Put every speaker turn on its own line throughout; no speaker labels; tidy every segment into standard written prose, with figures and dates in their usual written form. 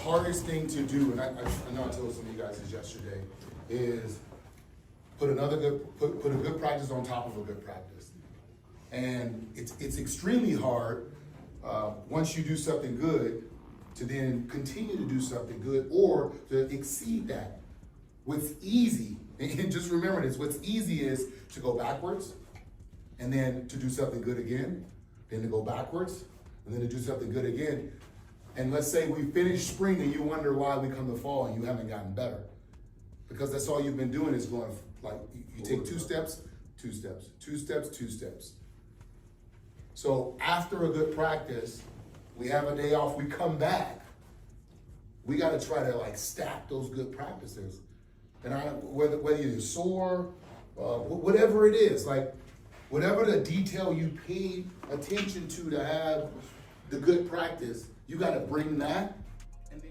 hardest thing to do, and I know I told some of you guys this yesterday, is put a good practice on top of a good practice. And it's extremely hard once you do something good to then continue to do something good or to exceed that. What's easy, and just remember this, what's easy is to go backwards and then to do something good again, then to go backwards and then to do something good again. And let's say we finish spring and you wonder why we come to fall and you haven't gotten better. Because that's all you've been doing is going, like, you take 2 steps, 2 steps, 2 steps, 2 steps. So after a good practice, we have a day off, we come back. We got to try to like stack those good practices. And whether you're sore, whatever it is, like whatever the detail you paid attention to have the good practice, you got to bring that. And then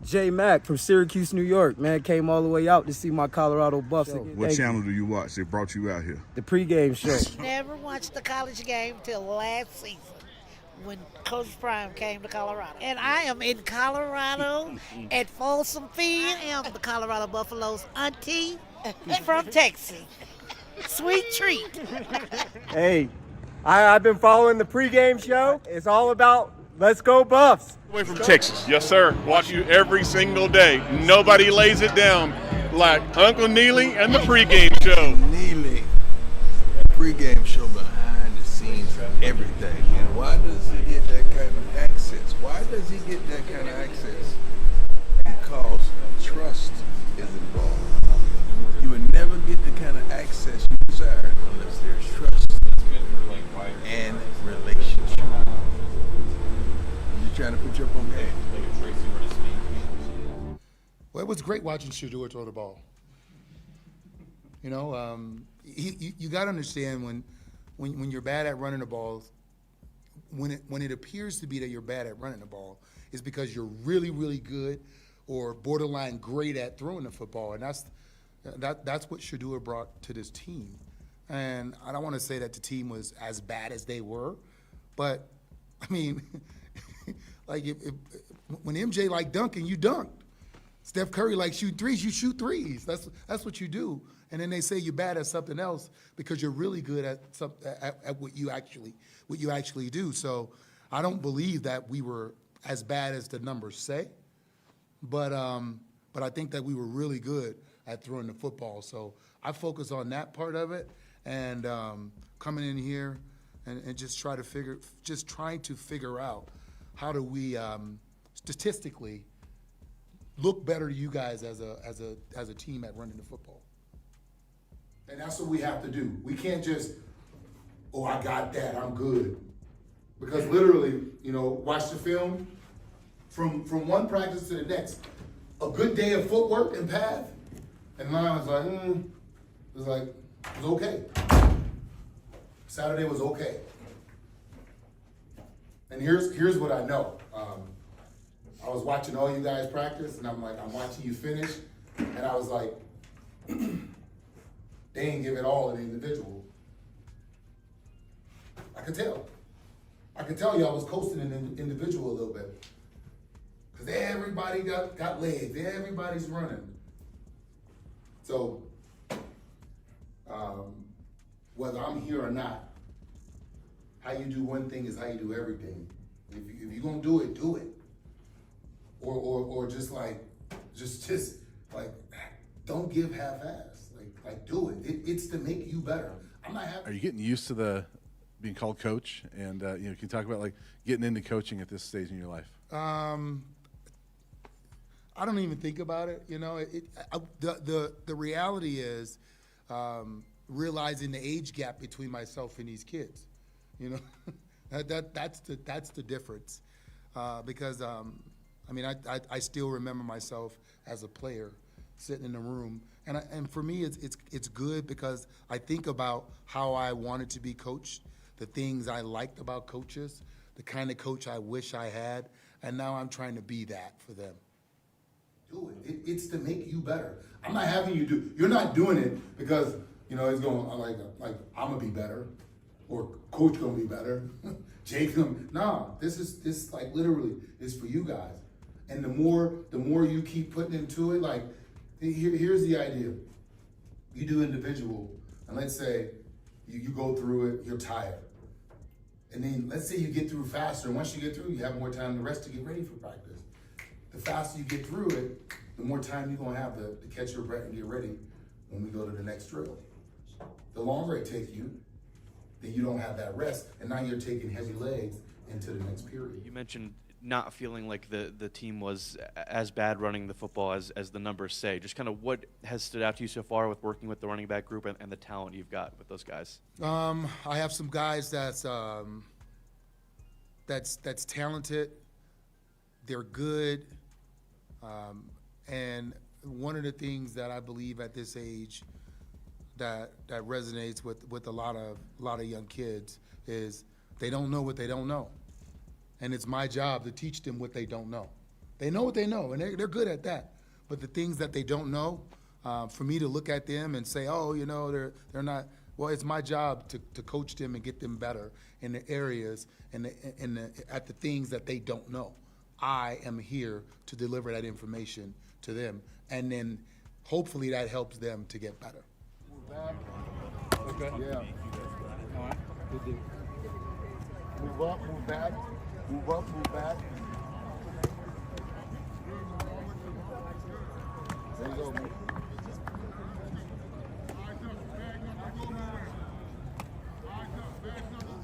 J Mac from Syracuse, New York, man, came all the way out to see my Colorado Buffs.
What channel do you watch? They brought you out here.
The pregame show.
Never watched the college game till last season when Coach Prime came to Colorado. And I am in Colorado at Folsom Field. I am the Colorado Buffaloes auntie from Texas. Sweet treat.
Hey, I've been following the pregame show. It's all about let's go Buffs.
Away from Texas, yes sir. Watch you every single day. Nobody lays it down like Uncle Neely and the pregame show.
Neely, pregame show behind the scenes of everything. And why does he get that kind of access? Why does he get that kind of access? Because trust is involved. You would never get the kind of access you desire unless there's trust and relationship. You're trying to put your up on game.
Well, it was great watching Shedeur throw the ball. You know, you got to understand when you're bad at running the ball, when it appears to be that you're bad at running the ball, is because you're really, really good or borderline great at throwing the football, and that's what Shedeur brought to this team. And I don't want to say that the team was as bad as they were, but I mean, like when MJ like dunking, you dunked. Steph Curry like shoot threes, you shoot threes. That's what you do. And then they say you're bad at something else because you're really good at what you actually do. So I don't believe that we were as bad as the numbers say, but I think that we were really good at throwing the football. So I focus on that part of it and coming in here and just trying to figure out how do we statistically look better to you guys as a team at running the football. And that's what we have to do. We can't just, oh, I got that, I'm good. Because literally, you know, watch the film from one practice to the next. A good day of footwork and path, and mine was like, it was okay. Saturday was okay. And here's what I know. I was watching all you guys practice, and I'm watching you finish, and I was like, they ain't give it all to the individual. I could tell y'all was coasting in the individual a little bit. Because everybody got legs, everybody's running. So, whether I'm here or not, how you do one thing is how you do everything. If you're gonna do it, do it. Or just don't give half-ass. Like do it. It's to make you better. I'm not happy.
Are you getting used to being called coach? And can you talk about like getting into coaching at this stage in your life?
I don't even think about it. You know, the reality is realizing the age gap between myself and these kids. You know, that's the difference. Because I mean, I still remember myself as a player sitting in the room, and for me, it's good because I think about how I wanted to be coached, the things I liked about coaches, the kind of coach I wish I had, and now I'm trying to be that for them. Do it. It's to make you better. I'm not having you do. You're not doing it because You know, it's going like I'm gonna be better, or coach gonna be better. Jake this like literally is for you guys. And the more you keep putting into it, like here's the idea. You do individual, and let's say you go through it, you're tired. And then let's say you get through faster, and once you get through, you have more time to rest to get ready for practice. The faster you get through it, the more time you're gonna have to catch your breath and get ready when we go to the next drill. The longer it takes you, then you don't have that rest, and now you're taking heavy legs into the next period.
You mentioned not feeling like the team was as bad running the football as the numbers say. Just kind of what has stood out to you so far with working with the running back group and the talent you've got with those guys?
I have some guys that's talented. They're good, and one of the things that I believe at this age that resonates with a lot of young kids is they don't know what they don't know. And it's my job to teach them what they don't know. They know what they know, and they're good at that. But the things that they don't know, for me to look at them and say, oh, you know, they're not. Well, it's my job to coach them and get them better in the areas and at the things that they don't know. I am here to deliver that information to them, and then hopefully that helps them to get better. Move back. Okay. Yeah. All right. Good deal. Move up, move back. Move up, move back. There you go, man.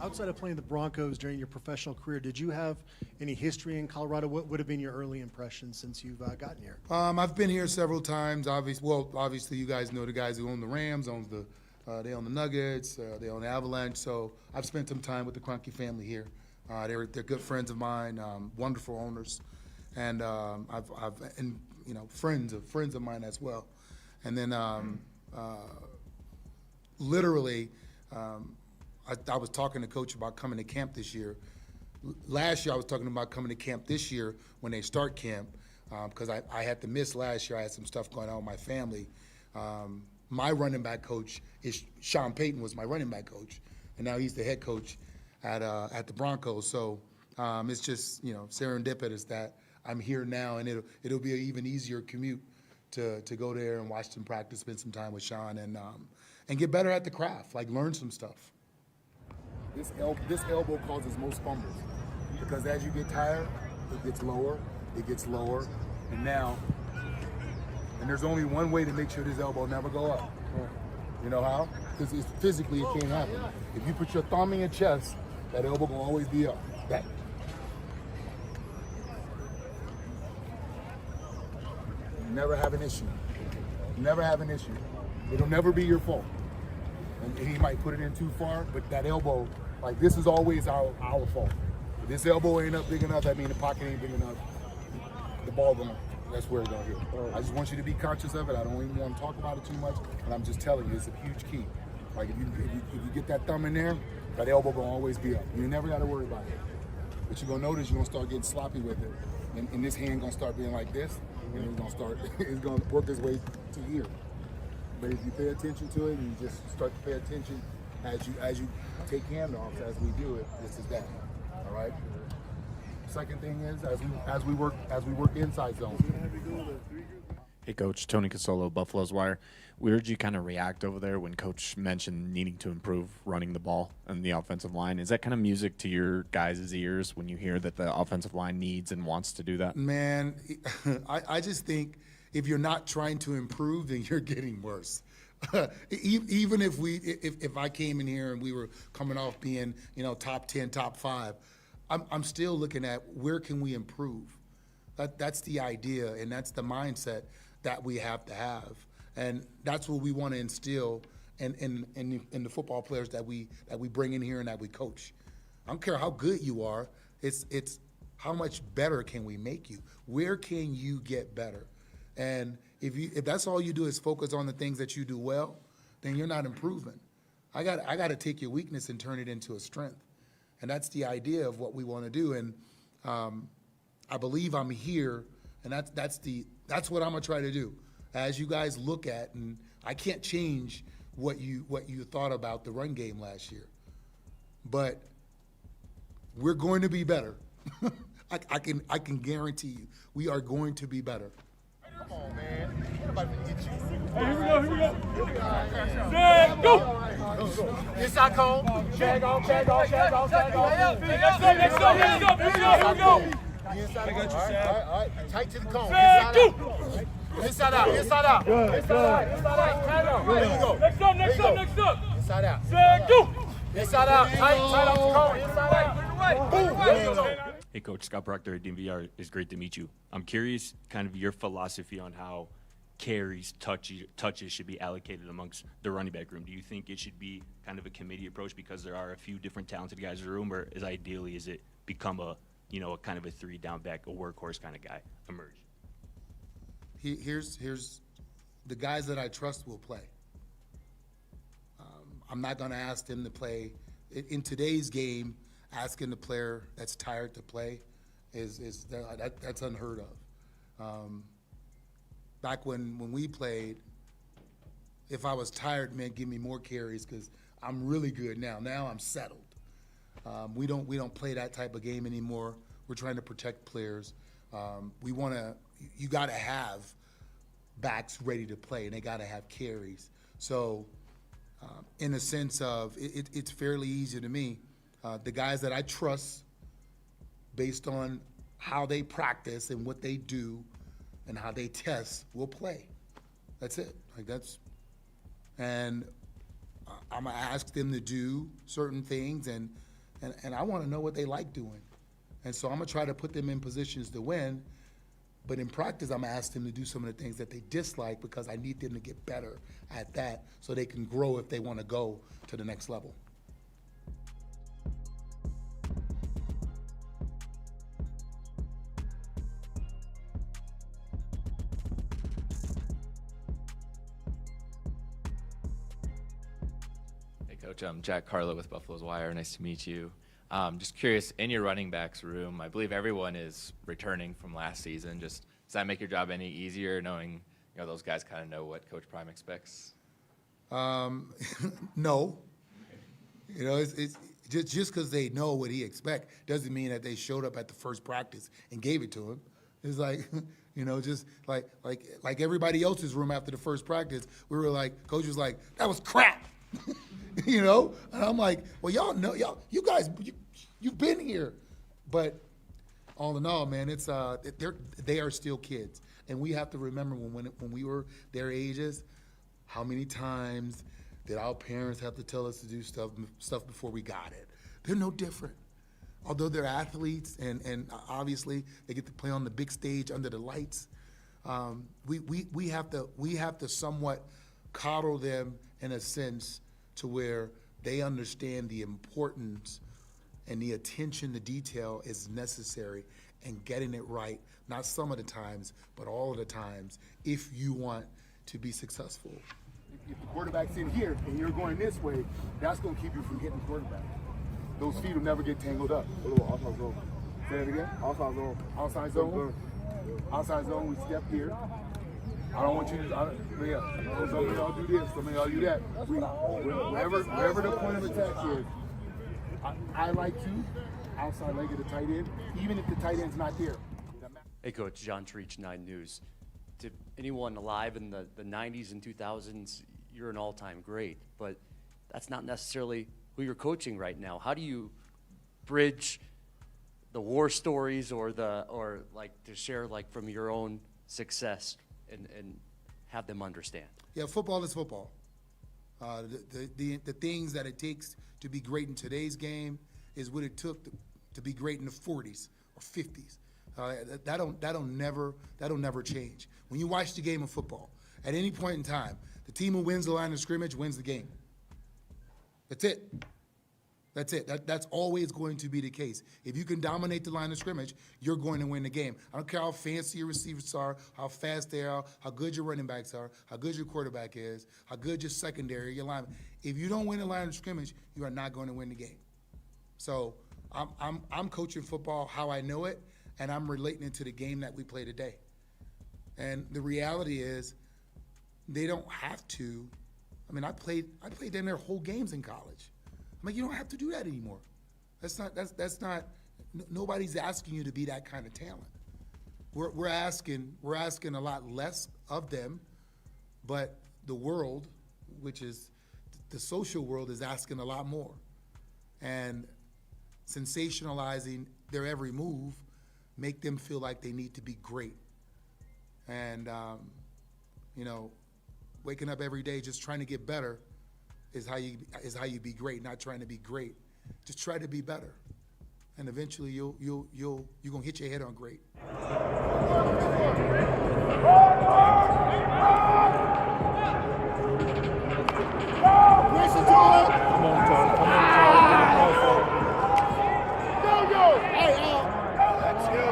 Outside of playing the Broncos during your professional career, did you have any history in Colorado? What would have been your early impressions since you've gotten here?
I've been here several times. Obviously, you guys know the guys who own the Rams, they own the Nuggets, they own the Avalanche. So I've spent some time with the Kroenke family here. They're good friends of mine, wonderful owners, and friends of mine as well. And then literally. I was talking to Coach about coming to camp this year. Last year, I was talking about coming to camp this year when they start camp, because I had to miss last year. I had some stuff going on with my family. My running back coach Sean Payton was my running back coach, and now he's the head coach at the Broncos. So it's just serendipitous that I'm here now, and it'll be an even easier commute to go there and watch them practice, spend some time with Sean, and get better at the craft, like learn some stuff. This elbow causes most fumbles because as you get tired, it gets lower, and there's only one way to make sure this elbow never go up. You know how? Because physically it can't happen. If you put your thumb in your chest, that elbow will always be up. That. Never have an issue. Never have an issue. It'll never be your fault. And he might put it in too far, but that elbow, like this is always our fault. If this elbow ain't up big enough, that means the pocket ain't big enough. The ball that's where it's gonna hit. I just want you to be conscious of it. I don't even want to talk about it too much, but I'm just telling you, it's a huge key. Like if you get that thumb in there, that elbow gonna always be up. You never gotta worry about it. But you're gonna notice you're gonna start getting sloppy with it. And this hand gonna start being like this, and it's gonna work its way to here. But if you pay attention to it and you just start to pay attention as you take handoffs, as we do it, this is that. All right. Second thing is as we work inside zones.
Hey, Coach. Tony Casolo, Buffalo's Wire. We heard you kind of react over there when Coach mentioned needing to improve running the ball on the offensive line. Is that kind of music to your guys' ears when you hear that the offensive line needs and wants to do that?
Man, I just think if you're not trying to improve, then you're getting worse. Even if I came in here and we were coming off being top 10, top 5, I'm still looking at where can we improve. That's the idea, and that's the mindset that we have to have, and that's what we want to instill in the football players that we bring in here and that we coach. I don't care how good you are. It's how much better can we make you? Where can you get better? And if that's all you do is focus on the things that you do well, then you're not improving. I got to take your weakness and turn it into a strength, and that's the idea of what we want to do. And I believe I'm here, and that's what I'm gonna try to do. As you guys look at, and I can't change what you thought about the run game last year. But we're going to be better. I can guarantee you, we are going to be better.
Come on, man. Nobody can get you.
Hey, here we go. Set, go!
Inside cone. Shag off.
Next up. Here we go.
Inside. All right. Tight to the cone.
Set, go!
Inside out. Inside out.
Good.
There you go.
Next up.
Inside out.
Set, go!
Inside out. Tight off the cone. Inside out. Boom. There you go.
Hey, Coach, Scott Proctor at DNVR. It's great to meet you. I'm curious kind of your philosophy on how carries, touches should be allocated amongst the running back room. Do you think it should be kind of a committee approach because there are a few different talented guys in the room, or is it become a kind of a 3-down back, a workhorse kind of guy emerge?
Here's the guys that I trust will play. I'm not going to ask them to play. In today's game, asking the player that's tired to play that's unheard of. Back when we played, if I was tired, man, give me more carries because I'm really good now. Now I'm settled. We don't play that type of game anymore. We're trying to protect players. You got to have backs ready to play, and they got to have carries. So, in a sense of it's fairly easy to me. The guys that I trust, based on how they practice and what they do, and how they test, will play. That's it. And I'm gonna ask them to do certain things, and I want to know what they like doing, and so I'm gonna try to put them in positions to win. But in practice, I'm gonna ask them to do some of the things that they dislike because I need them to get better at that, so they can grow if they want to go to the next level.
Coach, I'm Jack Carlo with Buffalo's Wire. Nice to meet you. Just curious, in your running backs room, I believe everyone is returning from last season. Does that make your job any easier, knowing those guys kind of know what Coach Prime expects?
No. It's just because they know what he expects doesn't mean that they showed up at the first practice and gave it to him. It's like, just like everybody else's room after the first practice, we were like, Coach was like, that was crap. And I'm like, well, y'all know, you guys, you've been here. But all in all, man, it's they are still kids, and we have to remember when we were their ages, how many times did our parents have to tell us to do stuff before we got it? They're no different. Although they're athletes, and obviously they get to play on the big stage under the lights, we have to somewhat coddle them in a sense to where they understand the importance and the attention to detail is necessary and getting it right, not some of the times, but all of the times, if you want to be successful.
If the quarterback's in here and you're going this way, that's going to keep you from hitting the quarterback. Those feet will never get tangled up. A little outside zone. Say it again. Outside zone. Outside zone. Outside zone, we step here. I don't want you to, some of y'all do this, some of y'all do that. Wherever the point of attack is, I like to outside leg of the tight end, even if the tight end's not there.
Hey, Coach, John Treach, 9 News. To anyone alive in the 90s and 2000s, you're an all-time great, but that's not necessarily who you're coaching right now. How do you bridge the war stories or to share from your own success and have them understand?
Yeah, football is football. The things that it takes to be great in today's game is what it took to be great in the 40s or 50s. That'll never change. When you watch the game of football, at any point in time, the team who wins the line of scrimmage wins the game. That's it. That's it. That's always going to be the case. If you can dominate the line of scrimmage, you're going to win the game. I don't care how fancy your receivers are, how fast they are, how good your running backs are, how good your quarterback is, how good your secondary, your lineman. If you don't win the line of scrimmage, you are not going to win the game. So I'm coaching football how I know it, and I'm relating it to the game that we play today. And the reality is, they don't have to I mean, I played down there whole games in college. I'm like, you don't have to do that anymore. That's not. Nobody's asking you to be that kind of talent. We're asking a lot less of them, but the world, which is the social world, is asking a lot more, and sensationalizing their every move make them feel like they need to be great. And waking up every day just trying to get better is how you be great. Not trying to be great, just try to be better, and eventually you're gonna hit your head on great.
Listen to him. Come on, Tom. Go. Hey, let's go.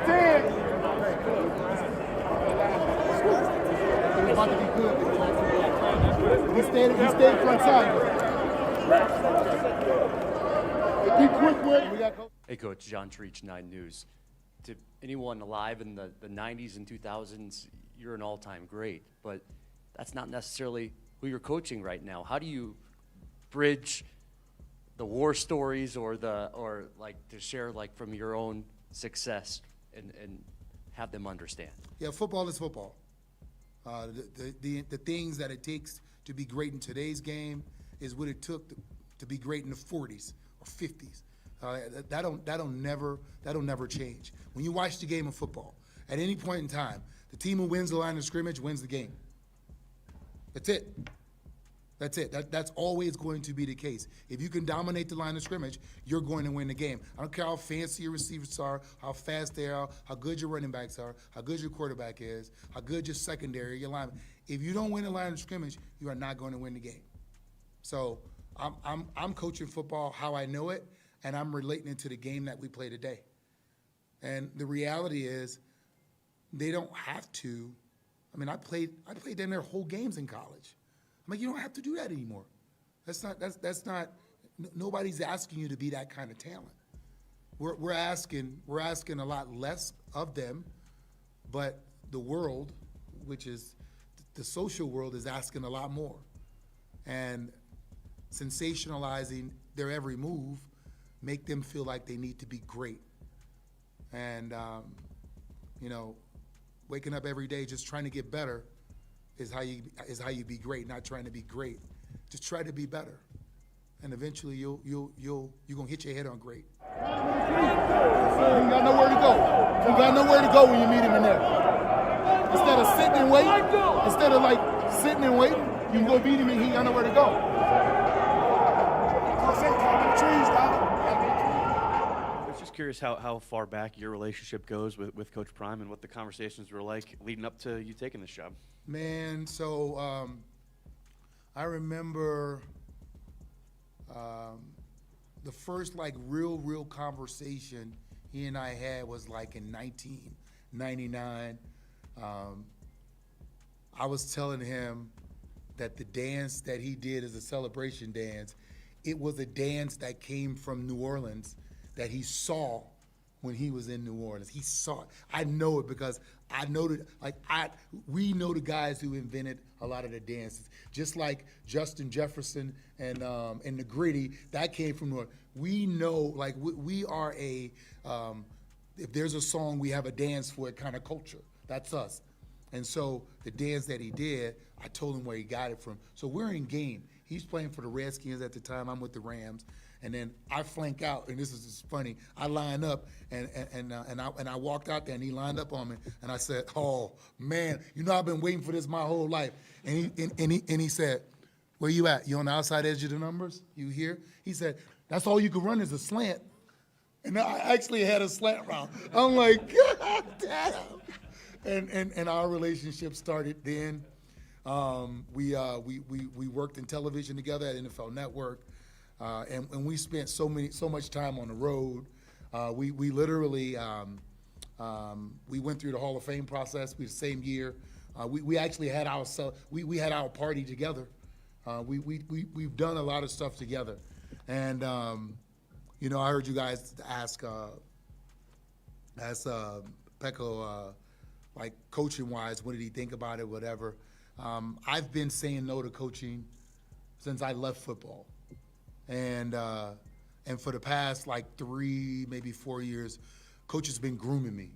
Ten. It's about to be good. He stayed front side. Be quick with it. We got
Hey, Coach, John Treach, 9 News. To anyone alive in the 90s and 2000s, you're an all-time great, but that's not necessarily who you're coaching right now. How do you bridge the war stories or like to share like from your own success and have them understand?
Yeah, football is football. The things that it takes to be great in today's game is what it took to be great in the 40s or 50s. That'll never change. When you watch the game of football, at any point in time, the team who wins the line of scrimmage wins the game. That's it. That's always going to be the case. If you can dominate the line of scrimmage, you're going to win the game. I don't care how fancy your receivers are, how fast they are, how good your running backs are, how good your quarterback is, how good your secondary, your lineman. If you don't win the line of scrimmage, you are not going to win the game. So I'm coaching football how I know it, and I'm relating it to the game that we play today. And the reality is, they don't have to. I mean, I played down there whole games in college. I'm like, you don't have to do that anymore. That's not. Nobody's asking you to be that kind of talent. We're asking a lot less of them, but the world, which is the social world, is asking a lot more, and sensationalizing their every move make them feel like they need to be great. And waking up every day just trying to get better is how you be great. Not trying to be great, just try to be better, and eventually you're gonna hit your head on great.
You ain't got nowhere to go. You got nowhere to go when you meet him in there. Instead of sitting and waiting, you can go beat him and he ain't got nowhere to go.
I was just curious how far back your relationship goes with Coach Prime and what the conversations were like leading up to you taking this job.
Man, so I remember the first real conversation he and I had was like in 1999. I was telling him that the dance that he did as a celebration dance, it was a dance that came from New Orleans that he saw when he was in New Orleans. He saw it. I know it because I know that, we know the guys who invented a lot of the dances. Just like Justin Jefferson and the Gritty, that came from New Orleans. We know, we are if there's a song, we have a dance for it kind of culture. That's us. And so the dance that he did, I told him where he got it from. So we're in game. He's playing for the Redskins at the time. I'm with the Rams. And then I flank out, and this is just funny. I line up, and I walked out there, and he lined up on me, and I said, "Oh man, I've been waiting for this my whole life." And he said, "Where you at? You on the outside edge of the numbers? You here?" He said, "That's all you can run is a slant." And I actually had a slant route. I'm like, God damn. And our relationship started then. We worked in television together at NFL Network. And we spent so much time on the road. We literally we went through the Hall of Fame process. We the same year. We actually had we had our party together. We've done a lot of stuff together, And, you know, I heard you guys ask Pecco, like coaching-wise, what did he think about it, whatever. I've been saying no to coaching since I left football. And for the past, like, 3, maybe 4 years, Coach has been grooming me.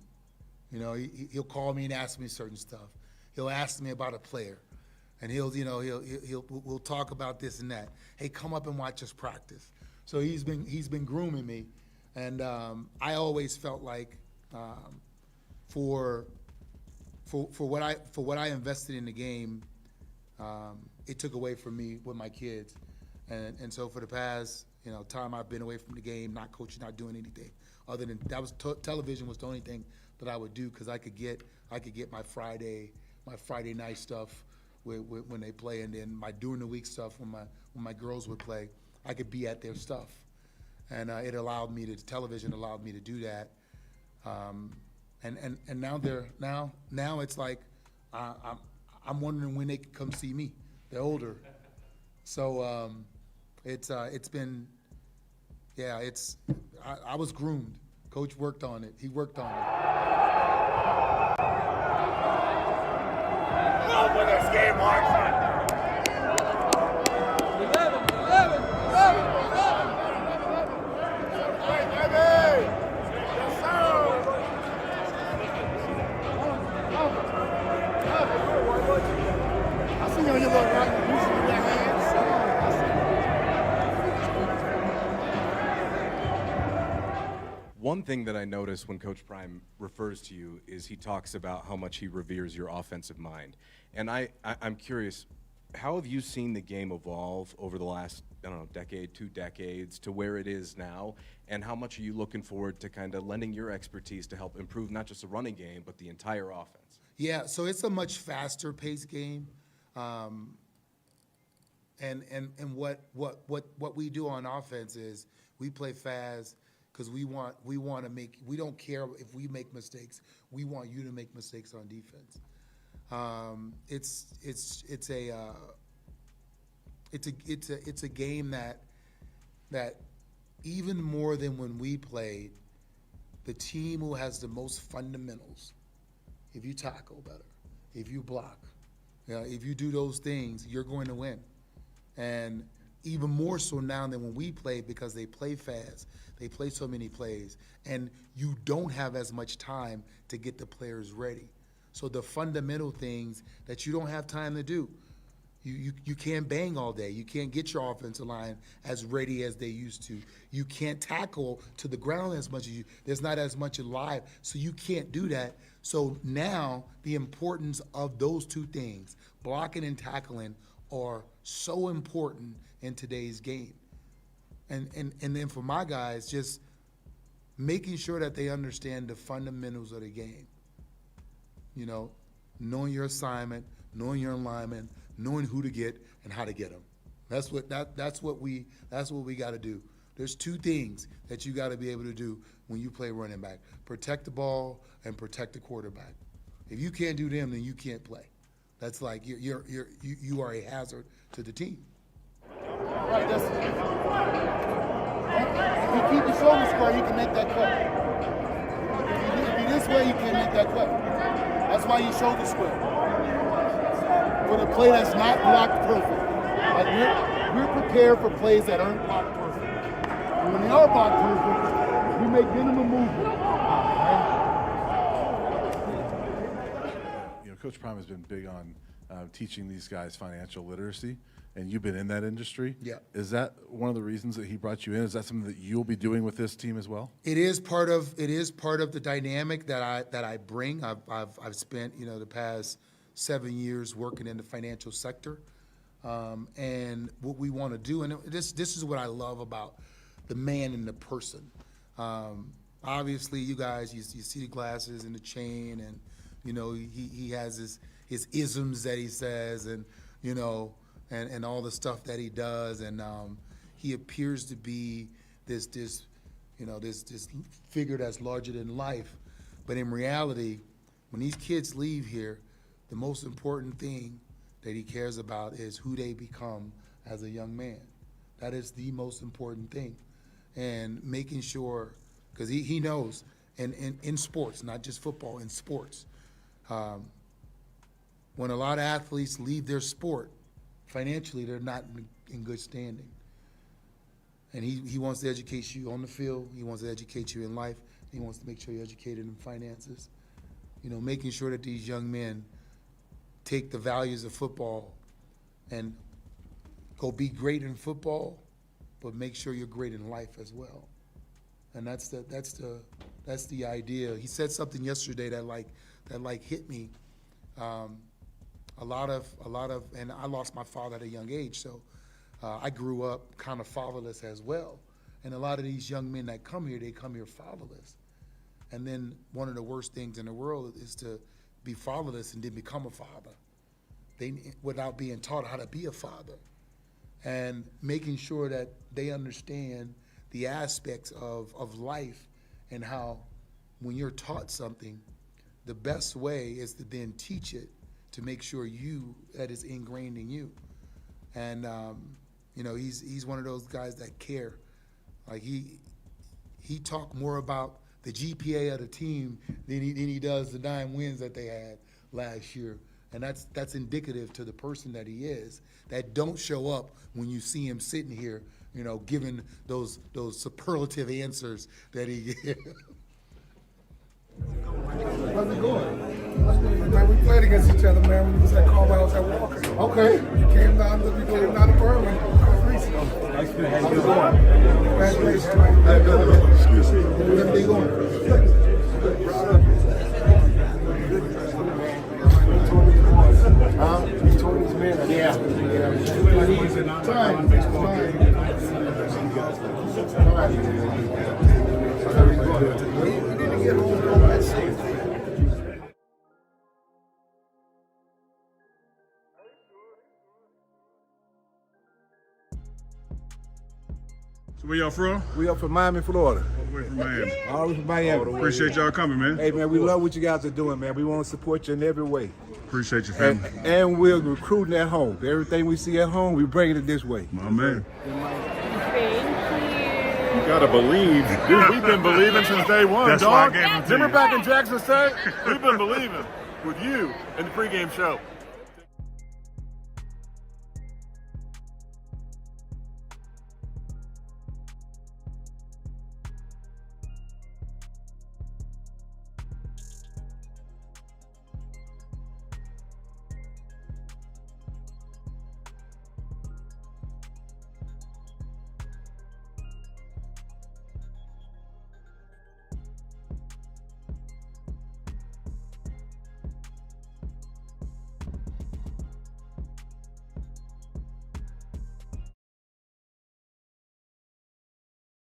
You know, he'll call me and ask me certain stuff. He'll ask me about a player. And we'll talk about this and that. Hey, come up and watch us practice. So he's been grooming me, and I always felt like for what I invested in the game, it took away from me with my kids, and so for the past time I've been away from the game, not coaching, not doing anything other than that was television was the only thing that I would do because I could get my Friday night stuff when they play, and then my during the week stuff when my girls would play, I could be at their stuff, and television allowed me to do that, and now it's like I'm wondering when they can come see me. They're older, so it's been I was groomed. Coach worked on it. He worked on it.
Over this game, Mark. 11. Yes, sir.
I see you on your look right now. You see that hand?
One thing that I notice when Coach Prime refers to you is he talks about how much he reveres your offensive mind. And I'm curious, how have you seen the game evolve over the last, decade, 2 decades to where it is now? And how much are you looking forward to kind of lending your expertise to help improve not just the running game, but the entire offense?
Yeah, so it's a much faster paced game. And what we do on offense is we play fast because we don't care if we make mistakes. We want you to make mistakes on defense. It's a game that even more than when we played, the team who has the most fundamentals, if you tackle better, if you block, if you do those things, you're going to win. And even more so now than when we play because they play fast, they play so many plays, and you don't have as much time to get the players ready. So the fundamental things that you don't have time to do, you can't bang all day. You can't get your offensive line as ready as they used to. You can't tackle to the ground as much as there's not as much alive, so you can't do that. So now the importance of those two things, blocking and tackling, are so important in today's game. And then for my guys, just making sure that they understand the fundamentals of the game. Knowing your assignment, knowing your alignment, knowing who to get and how to get them. That's what we got to do. There's 2 things that you got to be able to do when you play running back: protect the ball and protect the quarterback. If you can't do them, then you can't play. That's like you are a hazard to the team.
Right, if you keep your shoulder square, you can make that cut. If you this way, you can't make that cut. That's why you shoulder square. For the play that's not blocked perfect. Like we're prepared for plays that aren't blocked perfect. And when they are blocked perfect, we make minimum movement.
Coach Prime has been big on teaching these guys financial literacy, and you've been in that industry.
Yeah.
Is that one of the reasons that he brought you in? Is that something that you'll be doing with this team as well?
It is part of the dynamic that I bring. I've spent the past 7 years working in the financial sector, and what we want to do, and this is what I love about the man and the person. Obviously, you guys, you see the glasses and the chain, and he has his isms that he says, and and all the stuff that he does, and he appears to be this figure that's larger than life. But in reality, when these kids leave here, the most important thing that he cares about is who they become as a young man. That is the most important thing. And making sure, because he knows, and in sports, not just football, in sports, when a lot of athletes leave their sport, financially they're not in good standing. And he wants to educate you on the field, he wants to educate you in life, he wants to make sure you're educated in finances. You know, making sure that these young men take the values of football and go be great in football, but make sure you're great in life as well. And that's the idea. He said something yesterday that hit me. A lot of, and I lost my father at a young age, so I grew up kind of fatherless as well. And a lot of these young men that come here, they come here fatherless. And then one of the worst things in the world is to be fatherless and then become a father, without being taught how to be a father. And making sure that they understand the aspects of life and how when you're taught something, the best way is to then teach it to make sure that is ingrained in you. And, you know, he's one of those guys that care. Like he talked more about the GPA of the team than he does the 9 wins that they had last year. And that's indicative to the person that he is, that don't show up when you see him sitting here, you know, giving those superlative answers that he gives.
How's it going? Man, we played against each other, man. We was at Carlisle at Walker. Okay. We came down to Berlin a couple weeks ago. How's it going? Congratulations. How you doing? Excuse me. How's everything going? Tony's man. Yeah. We didn't get home that safe.
So where y'all from?
We up from Miami, Florida.
All the way from Miami.
All the way from Miami.
Appreciate y'all coming, man.
Hey, man, we love what you guys are doing, man. We want to support you in every way.
Appreciate your family.
And we're recruiting at home. Everything we see at home, we bring it this way.
My man.
You gotta believe. Dude, we've been believing since day one,
That's
dog.
why I gave them to
Remember
you.
back in Jackson State? We've been believing with you in the pregame show.